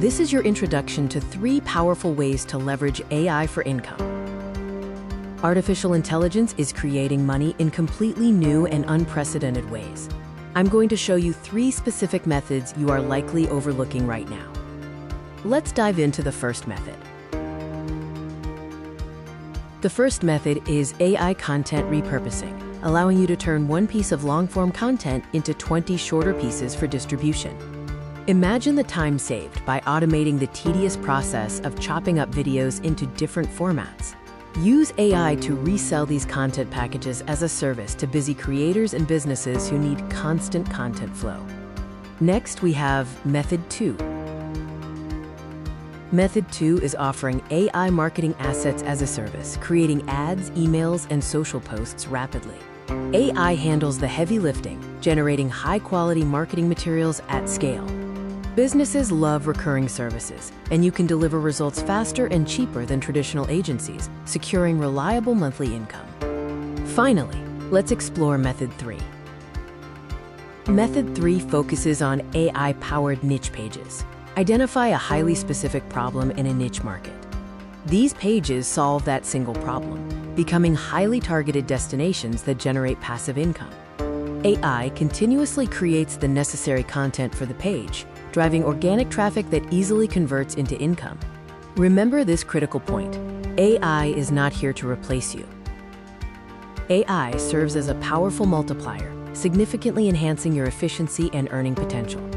This is your introduction to 3 powerful ways to leverage AI for income. Artificial intelligence is creating money in completely new and unprecedented ways. I'm going to show you 3 specific methods you are likely overlooking right now. Let's dive into the first method. The first method is AI content repurposing, allowing you to turn one piece of long-form content into 20 shorter pieces for distribution. Imagine the time saved by automating the tedious process of chopping up videos into different formats. Use AI to resell these content packages as a service to busy creators and businesses who need constant content flow. Next, we have Method 2. Method 2 is offering AI marketing assets as a service, creating ads, emails, and social posts rapidly. AI handles the heavy lifting, generating high-quality marketing materials at scale. Businesses love recurring services, and you can deliver results faster and cheaper than traditional agencies, securing reliable monthly income. Finally, let's explore Method 3. Method 3 focuses on AI-powered niche pages. Identify a highly specific problem in a niche market. These pages solve that single problem, becoming highly targeted destinations that generate passive income. AI continuously creates the necessary content for the page, driving organic traffic that easily converts into income. Remember this critical point: AI is not here to replace you. AI serves as a powerful multiplier, significantly enhancing your efficiency and earning potential.